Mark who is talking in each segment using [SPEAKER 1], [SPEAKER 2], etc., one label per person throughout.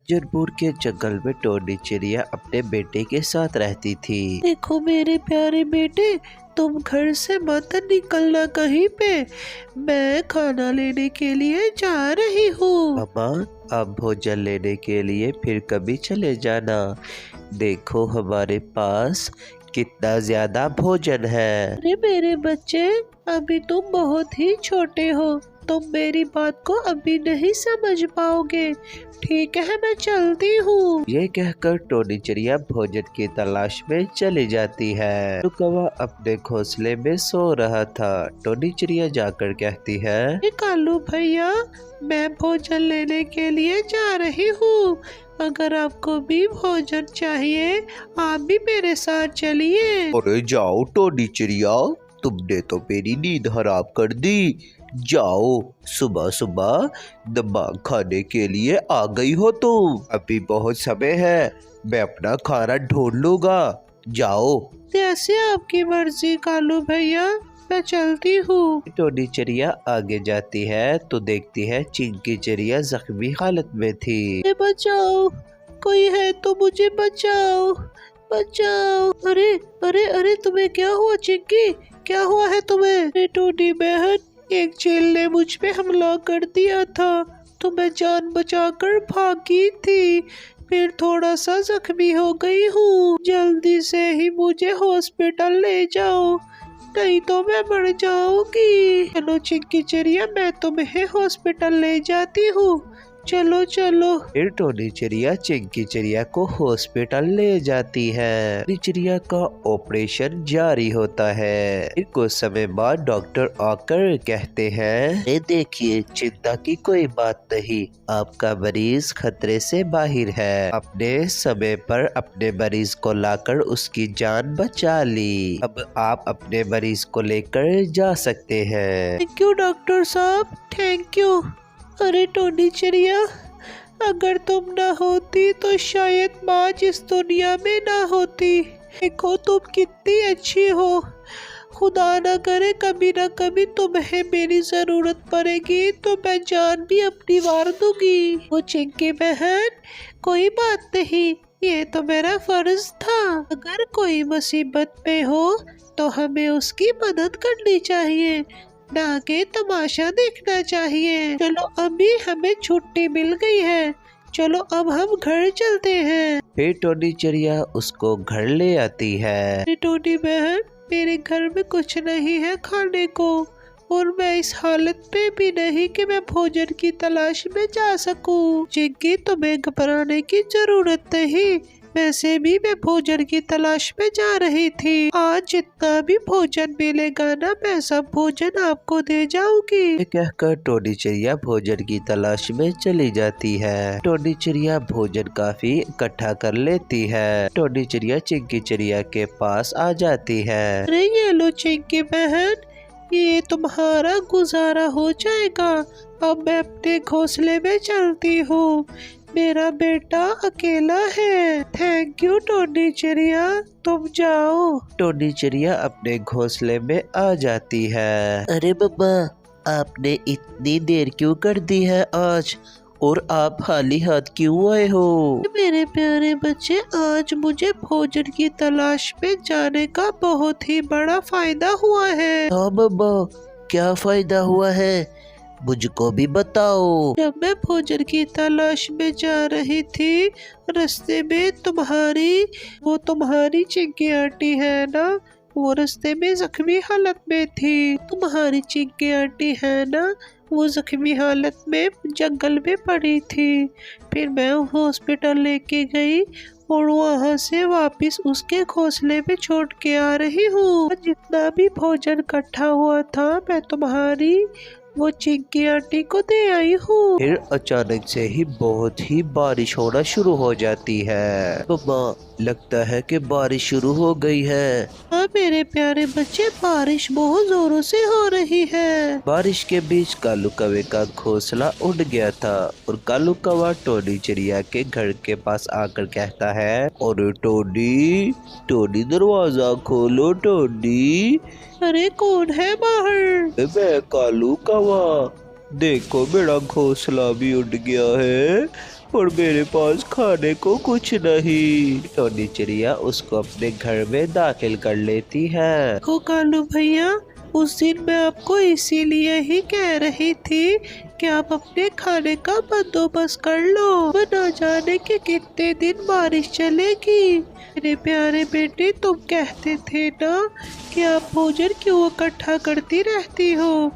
[SPEAKER 1] जनपुर के जंगल में टोनी चिड़िया अपने बेटे के साथ रहती थी।
[SPEAKER 2] देखो मेरे प्यारे बेटे, तुम घर से मत निकलना कहीं पे। मैं खाना लेने के लिए जा रही हूँ।
[SPEAKER 1] मम्मा, अब भोजन लेने के लिए फिर कभी चले जाना। देखो हमारे पास कितना ज्यादा भोजन है।
[SPEAKER 2] अरे मेरे बच्चे, अभी तुम बहुत ही छोटे हो, तुम मेरी बात को अभी नहीं समझ पाओगे। ठीक है, मैं चलती हूँ।
[SPEAKER 1] ये कहकर टोनी चिड़िया भोजन की तलाश में चली जाती है। कौवा अपने घोंसले में सो रहा था। टोनी चिड़िया जाकर कहती है,
[SPEAKER 2] कालू भैया, मैं भोजन लेने के लिए जा रही हूँ। अगर आपको भी भोजन चाहिए, आप भी मेरे साथ चलिए।
[SPEAKER 1] अरे जाओ टोनी चिड़िया, तुमने तो मेरी नींद हराम कर दी। जाओ, सुबह सुबह दिमाग खाने के लिए आ गई हो तुम। अभी बहुत समय है, मैं अपना खाना ढूंढ लूंगा। जाओ।
[SPEAKER 2] जैसे आपकी मर्जी कालू भैया, मैं चलती हूँ।
[SPEAKER 1] टोनी चिड़िया आगे जाती है तो देखती है चिंकी चिड़िया जख्मी हालत में थी।
[SPEAKER 2] बचाओ, कोई है तो मुझे बचाओ, बचाओ। अरे अरे अरे, तुम्हें क्या हुआ चिंकी? क्या हुआ है तुम्हें? अरे टोनी बहन, एक चील ने मुझ पे हमला कर दिया था, तो मैं जान बचाकर भागी थी। फिर थोड़ा सा जख्मी हो गई हूँ। जल्दी से ही मुझे हॉस्पिटल ले जाओ, नहीं तो मैं मर जाऊंगी। चलो चिंकी चिड़िया, मैं तुम्हें हॉस्पिटल ले जाती हूँ। चलो चलो।
[SPEAKER 1] फिर टोनी चिड़िया चिंकी चिड़िया को हॉस्पिटल ले जाती है। टोनी चिड़िया का ऑपरेशन जारी होता है। फिर कुछ समय बाद डॉक्टर आकर कहते हैं, ये देखिए, चिंता की कोई बात नहीं, आपका मरीज खतरे से बाहर है। अपने समय पर अपने मरीज को लाकर उसकी जान बचा ली। अब आप अपने मरीज को लेकर जा सकते हैं।
[SPEAKER 2] थैंक यू डॉक्टर साहब, थैंक यू। अरे टोनी चिड़िया, अगर तुम न होती तो शायद माँ इस दुनिया में न होती। देखो तुम कितनी अच्छी हो। खुदा न करे कभी न कभी तुम्हें मेरी जरूरत पड़ेगी तो मैं जान भी अपनी वार दूंगी। वो चिंकी बहन, कोई बात नहीं, ये तो मेरा फर्ज था। अगर कोई मुसीबत में हो तो हमें उसकी मदद करनी चाहिए, ना के तमाशा देखना चाहिए। चलो, अभी हमें छुट्टी मिल गई है, चलो अब हम घर चलते हैं।
[SPEAKER 1] फिर टोनी चिड़िया उसको घर ले आती है।
[SPEAKER 2] टोनी बहन, मेरे घर में कुछ नहीं है खाने को, और मैं इस हालत में भी नहीं कि मैं भोजन की तलाश में जा सकूं। चिंकी, तुम्हें घबराने की जरूरत नहीं, वैसे भी मैं भोजन की तलाश में जा रही थी। आज जितना भी भोजन मिलेगा ना, मैं सब भोजन आपको दे जाऊंगी।
[SPEAKER 1] कहकर टोनी चिड़िया भोजन की तलाश में चली जाती है। टोनी चिड़िया भोजन काफी इकट्ठा कर लेती है। टोनी चिड़िया चिंकी चिड़िया के पास आ जाती है।
[SPEAKER 2] अरे ये लो चिंकी बहन, ये तुम्हारा गुजारा हो जाएगा। अब मैं अपने घोंसले में चलती हूँ, मेरा बेटा अकेला है। थैंक यू टोनी चिड़िया, तुम जाओ।
[SPEAKER 1] टोनी चिड़िया अपने घोंसले में आ जाती है। अरे मम्मा, आपने इतनी देर क्यों कर दी है आज, और आप खाली हाथ क्यों आए हो?
[SPEAKER 2] मेरे प्यारे बच्चे, आज मुझे भोजन की तलाश में जाने का बहुत ही बड़ा फायदा हुआ है।
[SPEAKER 1] हाँ मम्मा, क्या फायदा हुआ है, मुझको भी बताओ।
[SPEAKER 2] जब मैं भोजन की तलाश में जा रही थी, रास्ते में तुम्हारी चिंकी आंटी है ना, वो रास्ते में जख्मी हालत में थी। तुम्हारी चिंकी आंटी है ना, वो जख्मी हालत में जंगल में पड़ी थी। फिर मैं हॉस्पिटल लेके गई और वहाँ से वापस उसके घोंसले पे छोड़ के आ रही हूँ। जितना भी भोजन इकट्ठा हुआ था, मैं तुम्हारी वो चिंकी आंटी को दे आई हूँ।
[SPEAKER 1] फिर अचानक से ही बहुत ही बारिश होना शुरू हो जाती है। मम्मा, लगता है कि बारिश शुरू हो गई है।
[SPEAKER 2] हाँ मेरे प्यारे बच्चे, बारिश बहुत जोरों से हो रही है।
[SPEAKER 1] बारिश के बीच कालू कौवे का घोंसला उड़ गया था और कालू कौवा टोनी चिड़िया के घर के पास आकर कहता है, अरे टोनी, टोनी दरवाजा खोलो टोनी।
[SPEAKER 2] अरे कौन है बाहर?
[SPEAKER 1] मैं कालू कौवा, देखो मेरा घोंसला भी उड़ गया है, और मेरे पास खाने को कुछ नहीं। टोनी चिड़िया उसको अपने घर में दाखिल कर लेती है।
[SPEAKER 2] को कालू भैया, उस दिन मैं आपको इसीलिए ही कह रही थी कि आप अपने खाने का बंदोबस्त कर लो, न जाने कि कितने दिन बारिश चलेगी। मेरे प्यारे बेटे, तुम कहते थे ना कि आप भोजन क्यों इकट्ठा करती रहती हो।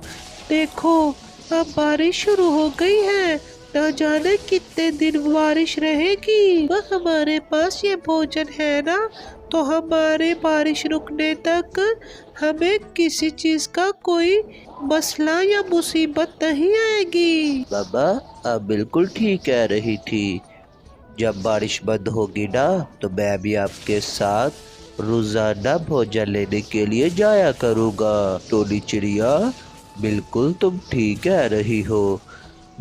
[SPEAKER 2] देखो, अब बारिश शुरू हो गई है, न जाने कितने दिन बारिश रहेगी। वह हमारे पास ये भोजन है ना, तो हमारे बारिश रुकने तक हमें किसी चीज का कोई मसला या मुसीबत नहीं आएगी।
[SPEAKER 1] बाबा, आप बिल्कुल ठीक कह रही थी। जब बारिश बंद होगी ना, तो मैं भी आपके साथ रोजाना भोजन लेने के लिए जाया करूँगा। टोनी चिड़िया, बिल्कुल तुम ठीक कह रही हो।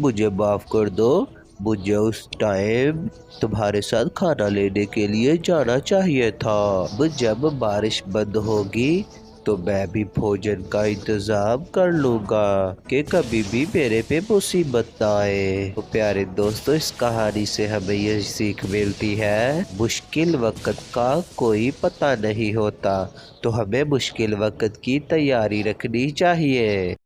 [SPEAKER 1] मुझे माफ कर दो, मुझे उस टाइम तुम्हारे साथ खाना लेने के लिए जाना चाहिए था। अब जब बारिश बंद होगी तो मैं भी भोजन का इंतजाम कर लूँगा कि कभी भी मेरे पे मुसीबत ना आए। तो प्यारे दोस्तों, इस कहानी से हमें यह सीख मिलती है, मुश्किल वक्त का कोई पता नहीं होता, तो हमें मुश्किल वक्त की तैयारी रखनी चाहिए।